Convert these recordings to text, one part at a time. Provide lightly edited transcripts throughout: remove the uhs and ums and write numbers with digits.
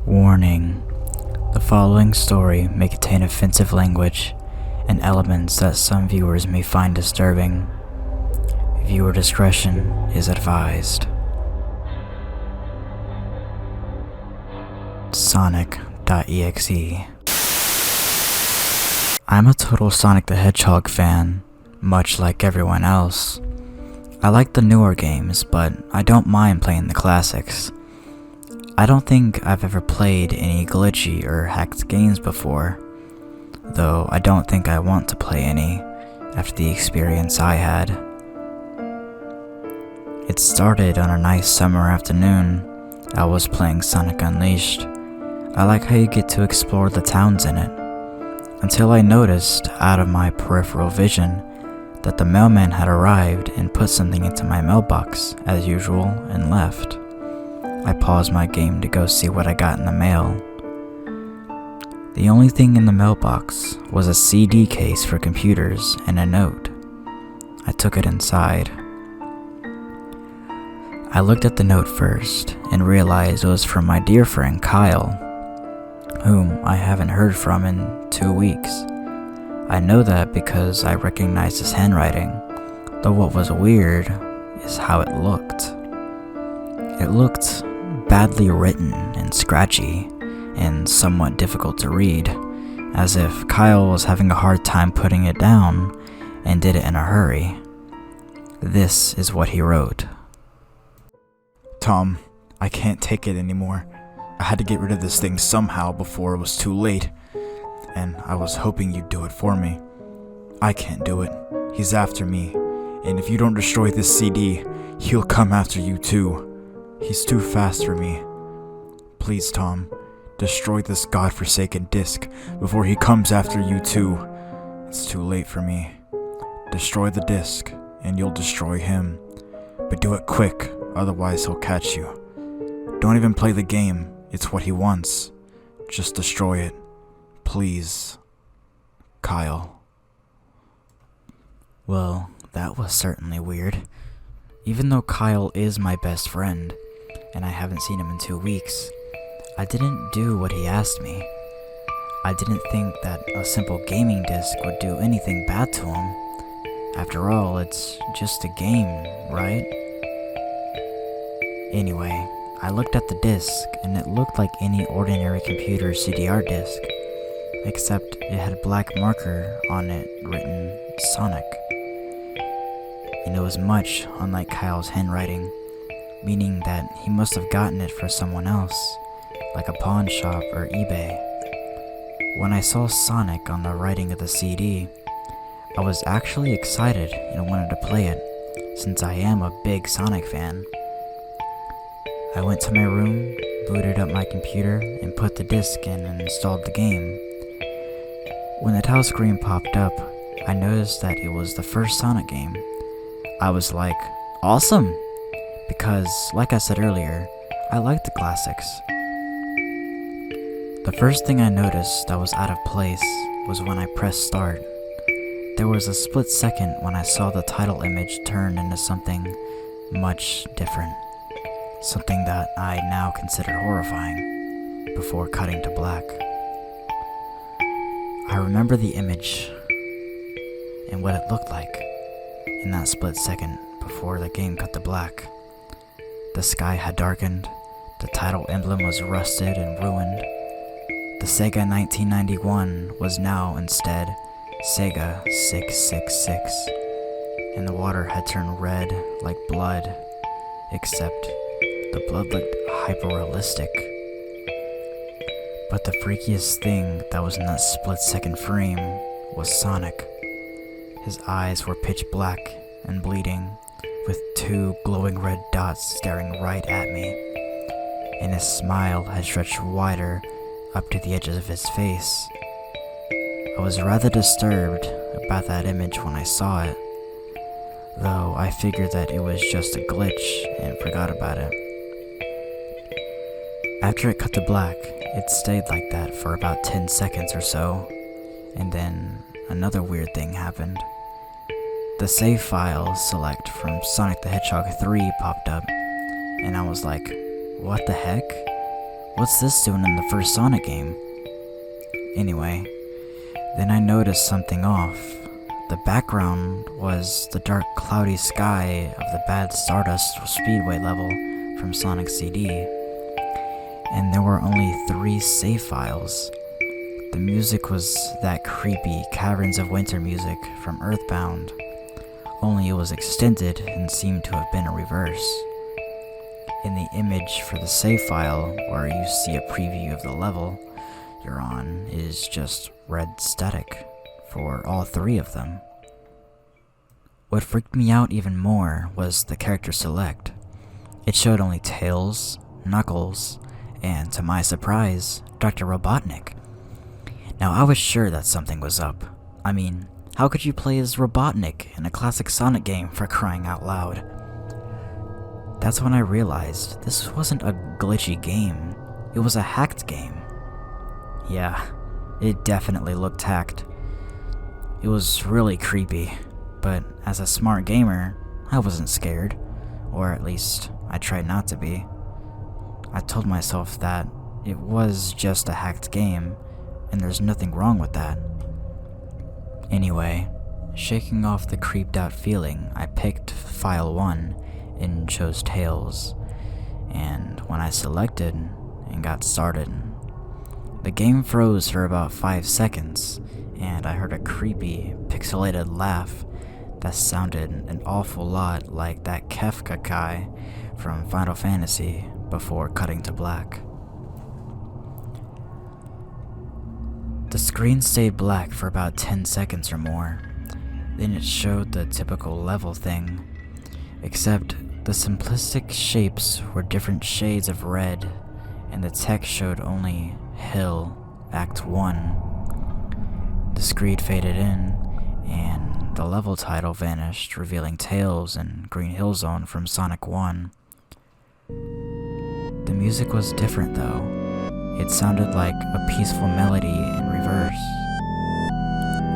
Warning: the following story may contain offensive language and elements that some viewers may find disturbing. Viewer discretion is advised. Sonic.exe. I'm a total Sonic the Hedgehog fan, much like everyone else. I like the newer games, but I don't mind playing the classics. I don't think I've ever played any glitchy or hacked games before, though I don't think I want to play any after the experience I had. It started on a nice summer afternoon. I was playing Sonic Unleashed. I like how you get to explore the towns in it, until I noticed out of my peripheral vision that the mailman had arrived and put something into my mailbox as usual and left. I paused my game to go see what I got in the mail. The only thing in the mailbox was a CD case for computers and a note. I took it inside. I looked at the note first and realized it was from my dear friend Kyle, whom I haven't heard from in 2 weeks. I know that because I recognized his handwriting, though what was weird is how it looked. It looked badly written and scratchy and somewhat difficult to read, as if Kyle was having a hard time putting it down and did it in a hurry. This is what he wrote. Tom, I can't take it anymore. I had to get rid of this thing somehow before it was too late, and I was hoping you'd do it for me. I can't do it. He's after me, and if you don't destroy this CD, he'll come after you too. He's too fast for me. Please, Tom, destroy this godforsaken disc before he comes after you too. It's too late for me. Destroy the disc, and you'll destroy him. But do it quick, otherwise he'll catch you. Don't even play the game, it's what he wants. Just destroy it. Please. Kyle. Well, that was certainly weird. Even though Kyle is my best friend, and I haven't seen him in 2 weeks, I didn't do what he asked me. I didn't think that a simple gaming disc would do anything bad to him. After all, it's just a game, right? Anyway, I looked at the disc, and it looked like any ordinary computer CDR disc, except it had a black marker on it written Sonic. And it was much unlike Kyle's handwriting, meaning that he must have gotten it for someone else, like a pawn shop or eBay. When I saw Sonic on the writing of the CD, I was actually excited and wanted to play it, since I am a big Sonic fan. I went to my room, booted up my computer, and put the disc in and installed the game. When the title screen popped up, I noticed that it was the first Sonic game. I was like, awesome! Because, like I said earlier, I like the classics. The first thing I noticed that was out of place was when I pressed start. There was a split second when I saw the title image turn into something much different. Something that I now consider horrifying, before cutting to black. I remember the image and what it looked like in that split second before the game cut to black. The sky had darkened, the title emblem was rusted and ruined. The Sega 1991 was now instead Sega 666, and the water had turned red like blood, except the blood looked hyper-realistic. But the freakiest thing that was in that split-second frame was Sonic. His eyes were pitch black and bleeding, with 2 glowing red dots staring right at me, and his smile had stretched wider up to the edges of his face. I was rather disturbed about that image when I saw it, though I figured that it was just a glitch and forgot about it. After it cut to black, it stayed like that for about 10 seconds or so, and then another weird thing happened. The save file select from Sonic the Hedgehog 3 popped up, and I was like, what the heck? What's this doing in the first Sonic game? Anyway, then I noticed something off. The background was the dark cloudy sky of the Bad Stardust Speedway level from Sonic CD, and there were only 3 save files. The music was that creepy Caverns of Winter music from Earthbound, only it was extended and seemed to have been a reverse. In the image for the save file, where you see a preview of the level you're on, is just red static for all 3 of them. What freaked me out even more was the character select. It showed only Tails, Knuckles, and to my surprise, Dr. Robotnik. Now I was sure that something was up. I mean, how could you play as Robotnik in a classic Sonic game, for crying out loud? That's when I realized this wasn't a glitchy game, it was a hacked game. Yeah, it definitely looked hacked. It was really creepy, but as a smart gamer, I wasn't scared, or at least I tried not to be. I told myself that it was just a hacked game, and there's nothing wrong with that. Anyway, shaking off the creeped out feeling, I picked file 1 and chose Tails, and when I selected and got started, the game froze for about 5 seconds, and I heard a creepy, pixelated laugh that sounded an awful lot like that Kefka guy from Final Fantasy before cutting to black. The screen stayed black for about 10 seconds or more, then it showed the typical level thing, except the simplistic shapes were different shades of red, and the text showed only Hill, Act 1. The screen faded in, and the level title vanished, revealing Tails and Green Hill Zone from Sonic 1. The music was different though. It sounded like a peaceful melody in reverse.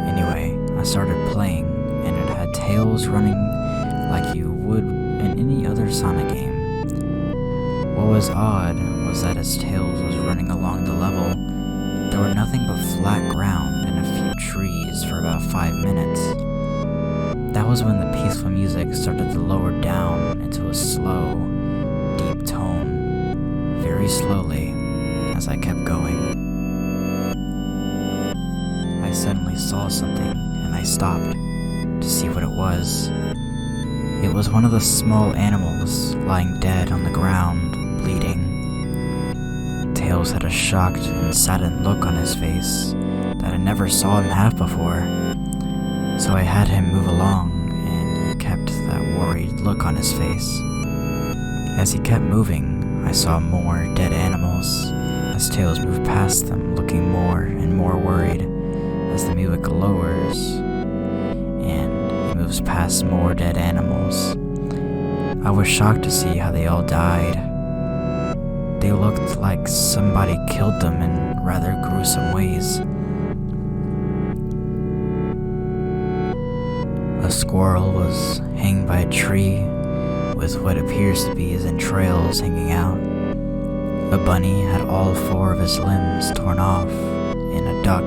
Anyway, I started playing, and it had Tails running like you would in any other Sonic game. What was odd was that as Tails was running along the level, there were nothing but flat ground and a few trees for about 5 minutes. That was when the peaceful music started to lower down into a slow, deep tone, very slowly, as I kept going. I suddenly saw something, and I stopped to see what it was. It was one of the small animals lying dead on the ground, bleeding. Tails had a shocked and saddened look on his face that I never saw him have before, so I had him move along, and he kept that worried look on his face. As he kept moving, I saw more dead animals, as Tails moved past them, looking more and more worried as the music lowers, and he moves past more dead animals. I was shocked to see how they all died. They looked like somebody killed them in rather gruesome ways. A squirrel was hanging by a tree with what appears to be his entrails hanging out. A bunny had all 4 of his limbs torn off, and a duck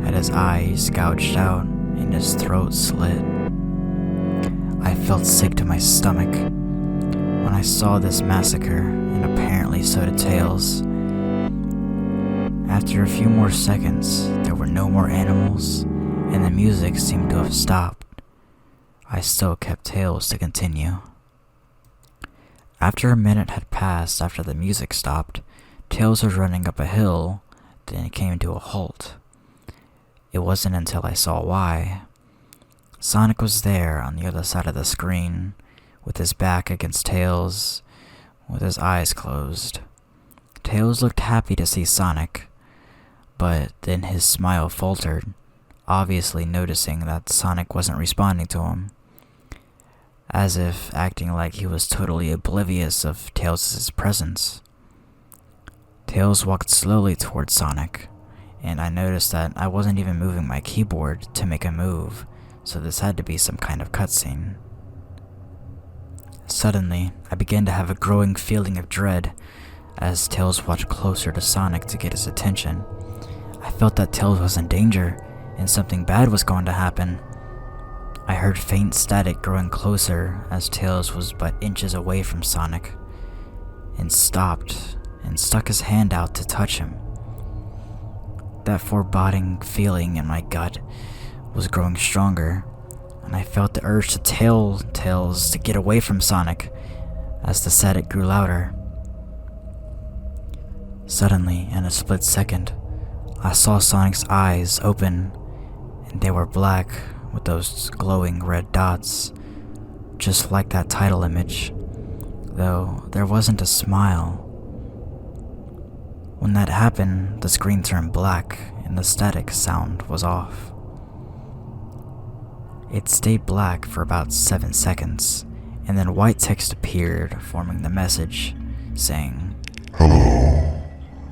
had his eyes gouged out and his throat slit. I felt sick to my stomach when I saw this massacre, and apparently so did Tails. After a few more seconds, there were no more animals, and the music seemed to have stopped. I still kept Tails to continue. After a minute had passed after the music stopped, Tails was running up a hill, then it came to a halt. It wasn't until I saw why. Sonic was there on the other side of the screen, with his back against Tails, with his eyes closed. Tails looked happy to see Sonic, but then his smile faltered, obviously noticing that Sonic wasn't responding to him, as if acting like he was totally oblivious of Tails' presence. Tails walked slowly towards Sonic, and I noticed that I wasn't even moving my keyboard to make a move, so this had to be some kind of cutscene. Suddenly, I began to have a growing feeling of dread. as Tails walked closer to Sonic to get his attention. I felt that Tails was in danger and something bad was going to happen. I heard faint static growing closer as Tails was but inches away from Sonic, and stopped and stuck his hand out to touch him. That foreboding feeling in my gut was growing stronger, and I felt the urge to tell Tails to get away from Sonic as the static grew louder. Suddenly, in a split second, I saw Sonic's eyes open, and they were black with those glowing red dots, just like that title image, though there wasn't a smile. When that happened, the screen turned black and the static sound was off. It stayed black for about 7 seconds, and then white text appeared, forming the message, saying, "Hello,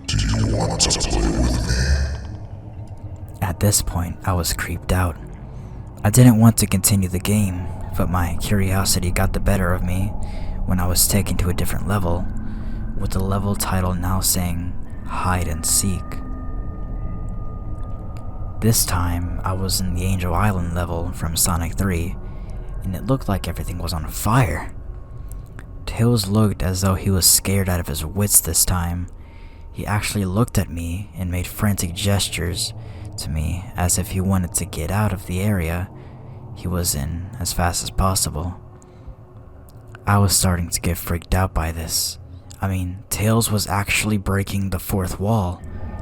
do you want to play with me?" At this point, I was creeped out. I didn't want to continue the game, but my curiosity got the better of me when I was taken to a different level, with the level title now saying, Hide and Seek. This time, I was in the Angel Island level from Sonic 3, and it looked like everything was on fire. Tails looked as though he was scared out of his wits this time. He actually looked at me and made frantic gestures to me as if he wanted to get out of the area he was in as fast as possible. I was starting to get freaked out by this. I mean, Tails was actually breaking the fourth wall,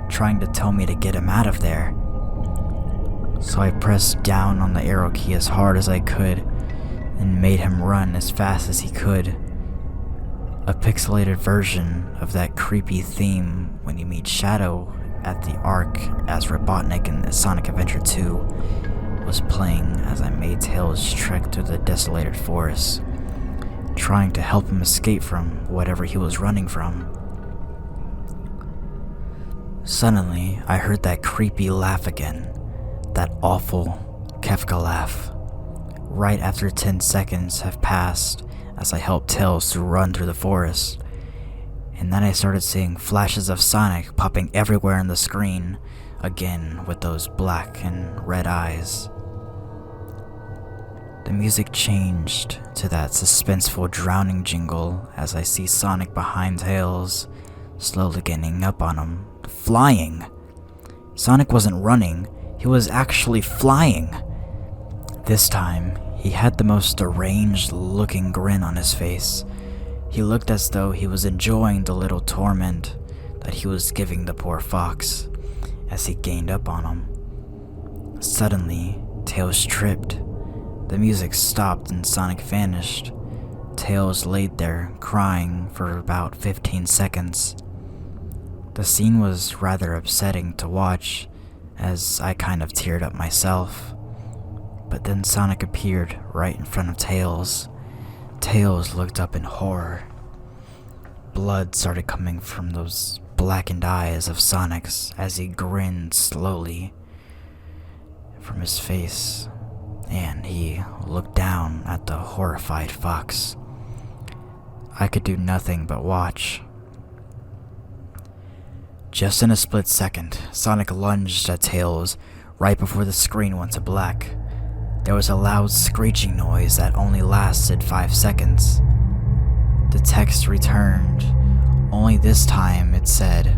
trying to tell me to get him out of there. So I pressed down on the arrow key as hard as I could and made him run as fast as he could. A pixelated version of that creepy theme when you meet Shadow at the Ark as Robotnik in Sonic Adventure 2 was playing as I made Tails trek through the desolated forest, trying to help him escape from whatever he was running from. Suddenly, I heard that creepy laugh again, that awful Kefka laugh. Right after 10 seconds have passed as I helped Tails to run through the forest, and then I started seeing flashes of Sonic popping everywhere on the screen, again with those black and red eyes. The music changed to that suspenseful drowning jingle as I see Sonic behind Tails, slowly getting up on him, flying. Sonic wasn't running, he was actually flying. This time, he had the most deranged looking grin on his face. He looked as though he was enjoying the little torment that he was giving the poor fox as he gained up on him. Suddenly, Tails tripped. The music stopped and Sonic vanished. Tails laid there, crying for about 15 seconds. The scene was rather upsetting to watch, as I kind of teared up myself. But then Sonic appeared right in front of Tails. Tails looked up in horror. Blood started coming from those blackened eyes of Sonic's as he grinned slowly from his face, and he looked down at the horrified fox. I could do nothing but watch. Just in a split second, Sonic lunged at Tails right before the screen went to black. There was a loud screeching noise that only lasted 5 seconds. The text returned, only this time it said,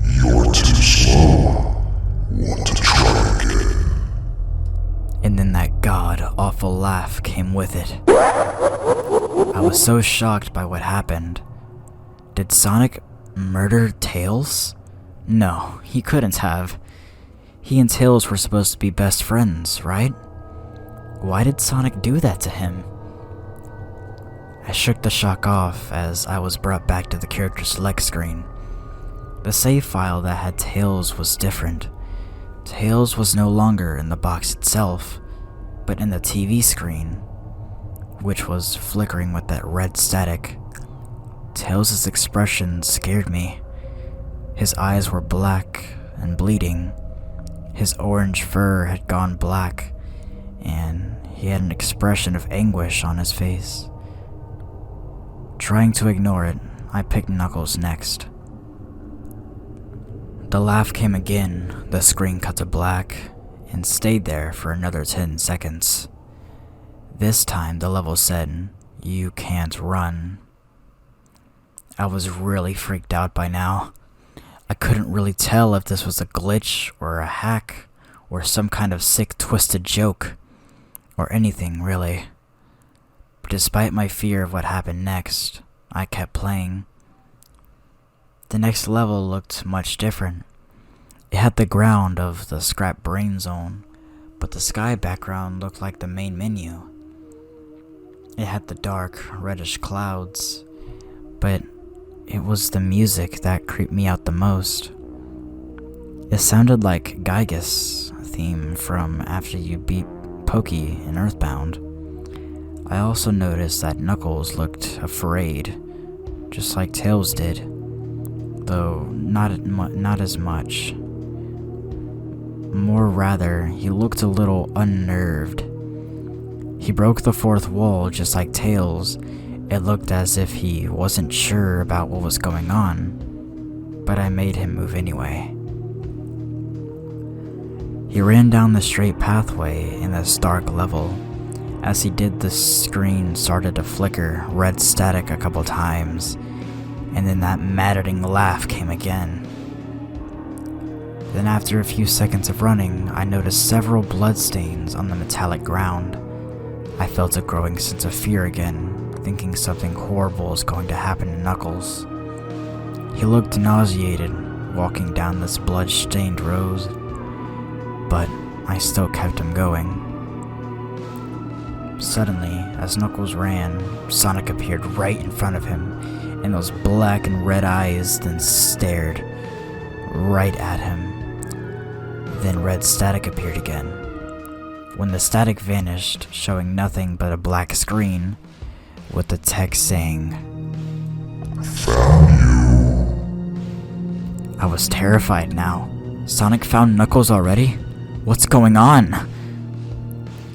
"You're too slow. Want to try again?" And then that god-awful laugh came with it. I was so shocked by what happened. Did Sonic murder Tails? No, he couldn't have. He and Tails were supposed to be best friends, right? Why did Sonic do that to him? I shook the shock off as I was brought back to the character select screen. The save file that had Tails was different. Tails was no longer in the box itself, but in the TV screen, which was flickering with that red static. Tails' expression scared me. His eyes were black and bleeding. His orange fur had gone black, and he had an expression of anguish on his face. Trying to ignore it, I picked Knuckles next. The laugh came again, the screen cut to black, and stayed there for another 10 seconds. This time the level said, "You can't run." I was really freaked out by now. I couldn't really tell if this was a glitch or a hack or some kind of sick twisted joke or anything really. But despite my fear of what happened next, I kept playing. The next level looked much different. It had the ground of the scrap brain zone, but the sky background looked like the main menu. It had the dark, reddish clouds, but it was the music that creeped me out the most. It sounded like Gygus theme from after you beat Pokey in Earthbound. I also noticed that Knuckles looked afraid, just like Tails did, though not as much. More rather, he looked a little unnerved. He broke the fourth wall just like Tails. It looked as if he wasn't sure about what was going on, but I made him move anyway. He ran down the straight pathway in this dark level. As he did, the screen started to flicker red static a couple times, and then that maddening laugh came again. Then after a few seconds of running, I noticed several bloodstains on the metallic ground. I felt a growing sense of fear again, thinking something horrible is going to happen to Knuckles. He looked nauseated, walking down this blood-stained road, but I still kept him going. Suddenly, as Knuckles ran, Sonic appeared right in front of him, and those black and red eyes then stared right at him. Then red static appeared again. When the static vanished, showing nothing but a black screen, with the text saying, Found you. I was terrified now. Sonic found Knuckles already? What's going on?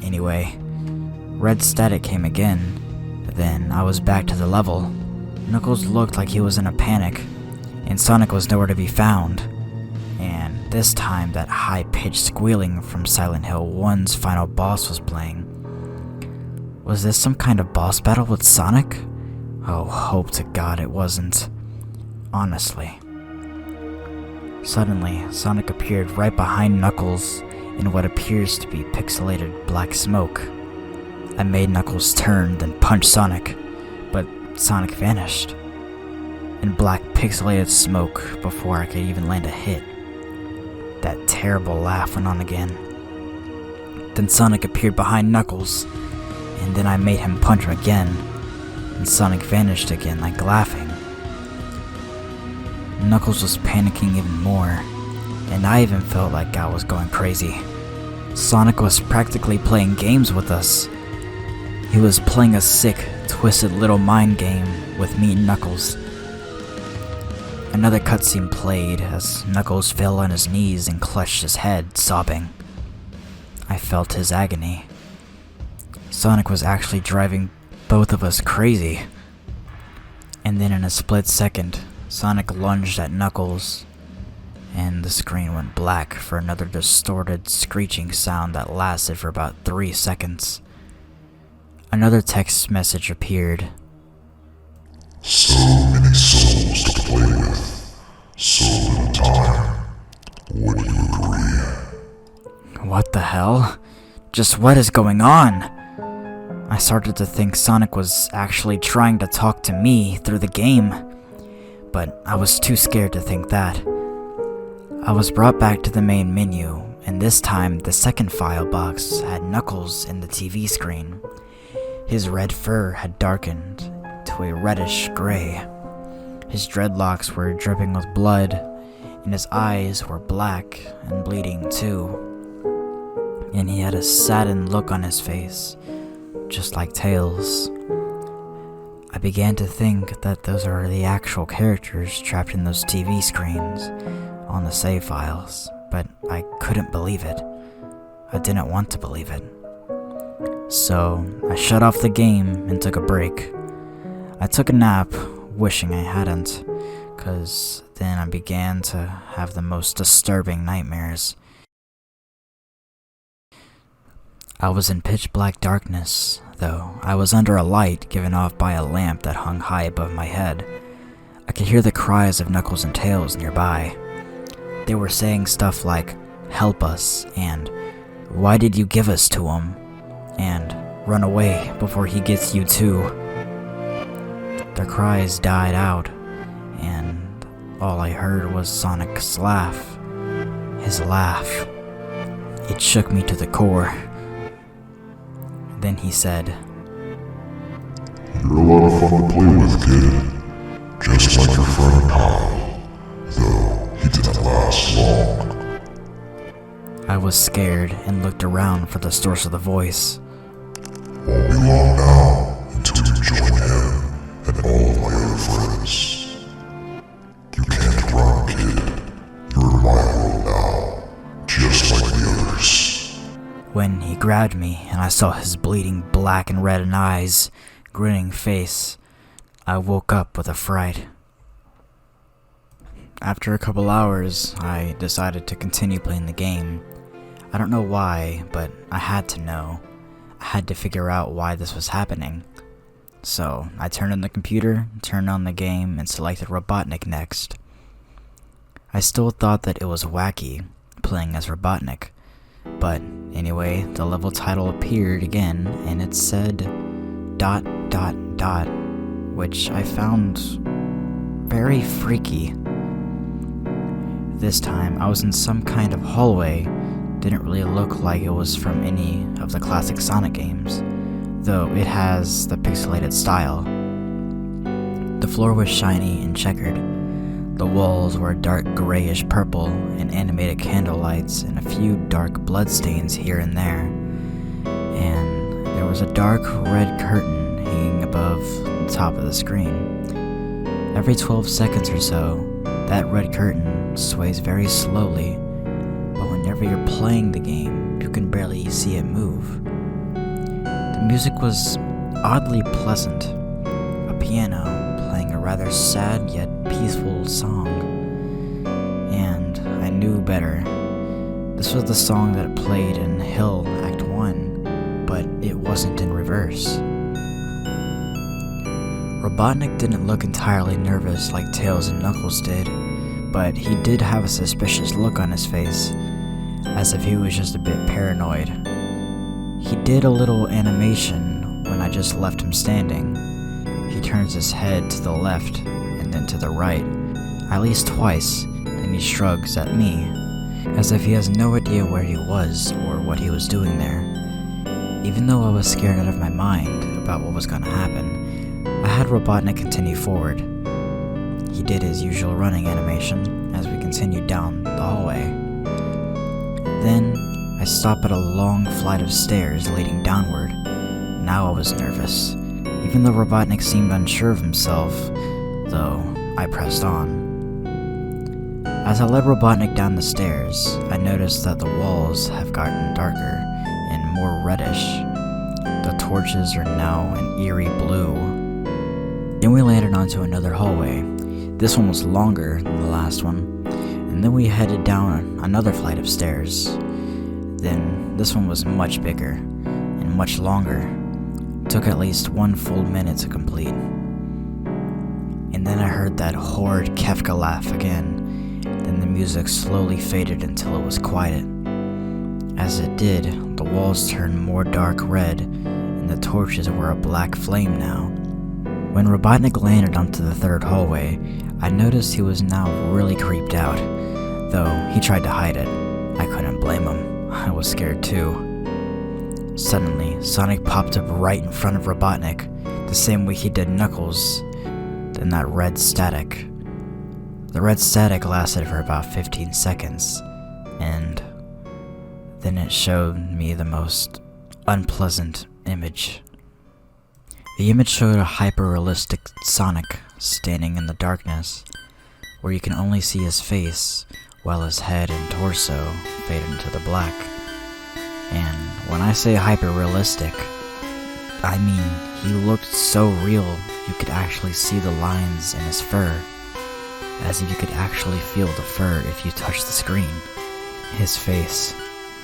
Anyway, red static came again. Then I was back to the level. Knuckles looked like he was in a panic, and Sonic was nowhere to be found. And this time that high-pitched squealing from Silent Hill 1's final boss was playing. Was this some kind of boss battle with Sonic? Oh, hope to God it wasn't. Honestly. Suddenly, Sonic appeared right behind Knuckles in what appears to be pixelated black smoke. I made Knuckles turn, then punch Sonic, but Sonic vanished in black pixelated smoke before I could even land a hit. That terrible laugh went on again. Then Sonic appeared behind Knuckles, and then I made him punch him again, and Sonic vanished again like laughing. Knuckles was panicking even more, and I even felt like I was going crazy. Sonic was practically playing games with us. He was playing a sick, twisted little mind game with me and Knuckles. Another cutscene played as Knuckles fell on his knees and clutched his head, sobbing. I felt his agony. Sonic was actually driving both of us crazy. And then in a split second, Sonic lunged at Knuckles, and the screen went black for another distorted, screeching sound that lasted for about 3 seconds. Another text message appeared. So many souls to play with. So little time. Would you agree? What the hell? Just what is going on? I started to think Sonic was actually trying to talk to me through the game, but I was too scared to think that. I was brought back to the main menu, and this time the second file box had Knuckles in the TV screen. His red fur had darkened to a reddish gray. His dreadlocks were dripping with blood, and his eyes were black and bleeding too. And he had a saddened look on his face, just like Tails. I began to think that those are the actual characters trapped in those TV screens on the save files, but I couldn't believe it. I didn't want to believe it. So I shut off the game and took a break. I took a nap, wishing I hadn't, cause then I began to have the most disturbing nightmares. I was in pitch black darkness, though I was under a light given off by a lamp that hung high above my head. I could hear the cries of Knuckles and Tails nearby. They were saying stuff like, "Help us," and "Why did you give us to him?" and "Run away before he gets you too." Their cries died out, and all I heard was Sonic's laugh. His laugh. It shook me to the core. Then he said, "You're a lot of fun to play with, kid. Just like your friend Kyle, though he didn't last long." I was scared and looked around for the source of the voice. Won't be long now until you join him and all of my other friends. You can't run, kid. You're in my world now, just like the others. When he grabbed me and I saw his bleeding black and red eyes, grinning face, I woke up with a fright. After a couple hours, I decided to continue playing the game. I don't know why, but I had to know. I had to figure out why this was happening. So I turned on the computer, turned on the game, and selected Robotnik next. I still thought that it was wacky, playing as Robotnik. But anyway, the level title appeared again, and it said ... which I found very freaky. This time, I was in some kind of hallway. Didn't really look like it was from any of the classic Sonic games, though it has the pixelated style. The floor was shiny and checkered. The walls were dark grayish purple and animated candle lights and a few dark bloodstains here and there. And there was a dark red curtain hanging above the top of the screen. Every 12 seconds or so, that red curtain sways very slowly, but whenever you're playing the game, you can barely see it move. The music was oddly pleasant. A piano playing a rather sad yet peaceful song. And I knew better. This was the song that played in Hill Act 1, but it wasn't in reverse. Robotnik didn't look entirely nervous like Tails and Knuckles did, but he did have a suspicious look on his face, as if he was just a bit paranoid. He did a little animation when I just left him standing. He turns his head to the left and then to the right, at least twice, then he shrugs at me, as if he has no idea where he was or what he was doing there. Even though I was scared out of my mind about what was going to happen, I had Robotnik continue forward. He did his usual running animation as we continued down the hallway. Then, I stopped at a long flight of stairs leading downward. Now I was nervous. Even though Robotnik seemed unsure of himself, though I pressed on. As I led Robotnik down the stairs, I noticed that the walls have gotten darker and more reddish. The torches are now an eerie blue. Then we landed onto another hallway. This one was longer than the last one, and then we headed down another flight of stairs. Then this one was much bigger and much longer. It took at least 1 full minute to complete. And then I heard that horrid Kefka laugh again. Then the music slowly faded until it was quieted. As it did, the walls turned more dark red, and the torches were a black flame now. When Robotnik landed onto the third hallway, I noticed he was now really creeped out, though he tried to hide it. I couldn't blame him. I was scared too. Suddenly, Sonic popped up right in front of Robotnik, the same way he did Knuckles. Then that red static. The red static lasted for about 15 seconds, and then it showed me the most unpleasant image. The image showed a hyper-realistic Sonic standing in the darkness, where you can only see his face, while his head and torso fade into the black. And when I say hyper-realistic, I mean he looked so real you could actually see the lines in his fur, as if you could actually feel the fur if you touched the screen. His face,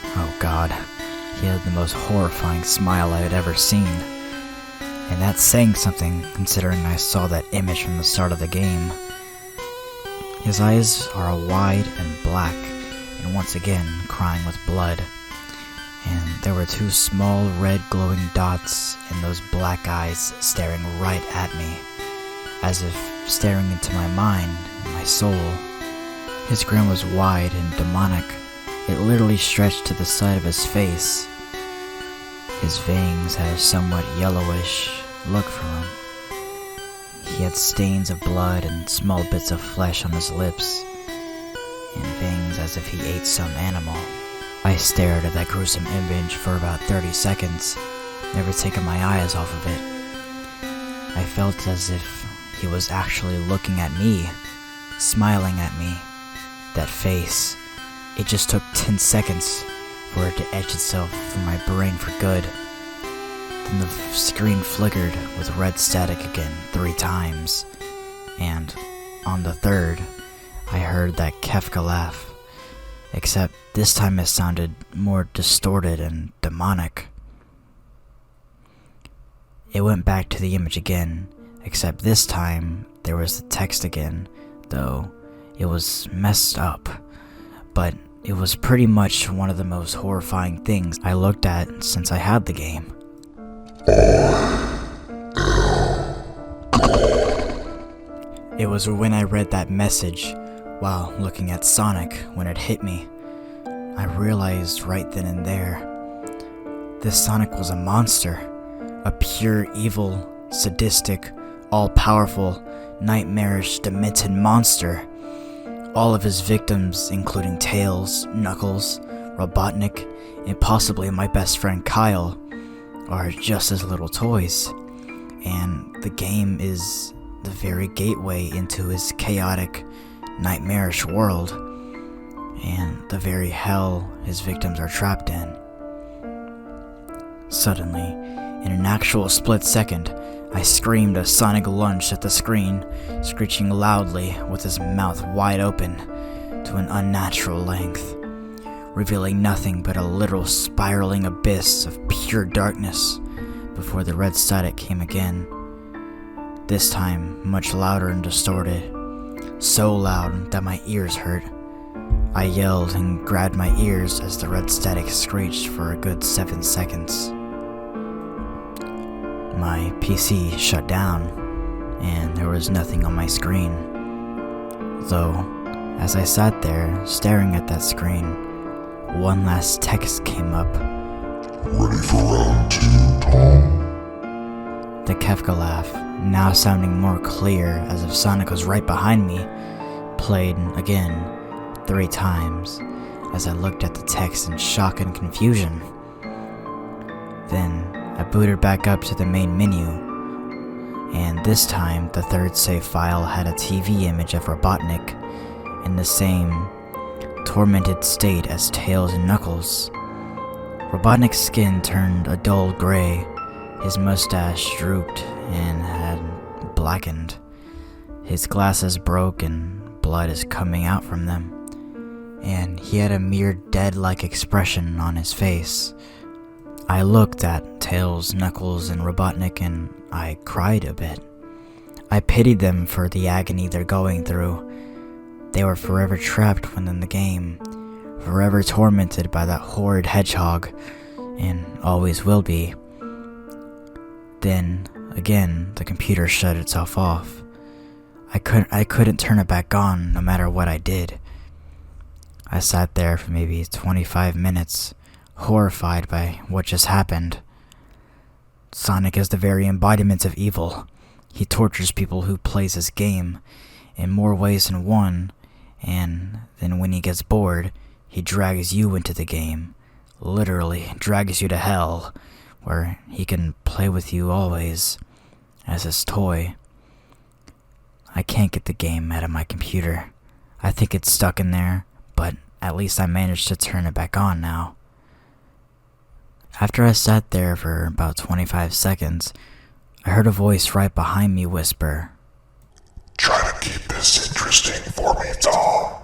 oh god, he had the most horrifying smile I had ever seen. And that's saying something, considering I saw that image from the start of the game. His eyes are wide and black, and once again crying with blood. And there were two small red glowing dots in those black eyes staring right at me, as if staring into my mind and my soul. His grin was wide and demonic. It literally stretched to the side of his face. His fangs had a somewhat yellowish look from him. He had stains of blood and small bits of flesh on his lips, and fangs as if he ate some animal. I stared at that gruesome image for about 30 seconds, never taking my eyes off of it. I felt as if he was actually looking at me, smiling at me. That face, it just took 10 seconds for it to etch itself from my brain for good. Then the screen flickered with red static again 3 times, and on the third, I heard that Kefka laugh, except this time it sounded more distorted and demonic. It went back to the image again, except this time there was the text again, though it was messed up, but it was pretty much one of the most horrifying things I looked at since I had the game. It was when I read that message while looking at Sonic when it hit me. I realized right then and there, this Sonic was a monster, a pure evil, sadistic, all-powerful, nightmarish, demented monster. All of his victims, including Tails, Knuckles, Robotnik, and possibly my best friend Kyle, are just his little toys. And the game is the very gateway into his chaotic, nightmarish world, and the very hell his victims are trapped in. Suddenly, in an actual split second, I screamed as Sonic lunged at the screen, screeching loudly with his mouth wide open to an unnatural length, revealing nothing but a literal spiraling abyss of pure darkness before the red static came again. This time, much louder and distorted, so loud that my ears hurt. I yelled and grabbed my ears as the red static screeched for a good 7 seconds. My PC shut down, and there was nothing on my screen. Though, as I sat there staring at that screen, one last text came up. Ready for round 2, Tom? The Kefka laugh, now sounding more clear as if Sonic was right behind me, played again 3 times as I looked at the text in shock and confusion. Then I booted back up to the main menu, and this time the third save file had a TV image of Robotnik in the same tormented state as Tails and Knuckles. Robotnik's skin turned a dull gray, his mustache drooped and had blackened. His glasses broke and blood is coming out from them, and he had a mere dead-like expression on his face. I looked at Tails, Knuckles, and Robotnik and I cried a bit. I pitied them for the agony they're going through. They were forever trapped within the game, forever tormented by that horrid hedgehog, and always will be. Then, again, the computer shut itself off. I couldn't turn it back on no matter what I did. I sat there for maybe 25 minutes, horrified by what just happened. Sonic is the very embodiment of evil. He tortures people who plays his game in more ways than one, and then when he gets bored, he drags you into the game. Literally drags you to hell, where he can play with you always, as his toy. I can't get the game out of my computer. I think it's stuck in there, but at least I managed to turn it back on now. After I sat there for about 25 seconds, I heard a voice right behind me whisper, Try to keep this interesting for me, Tom.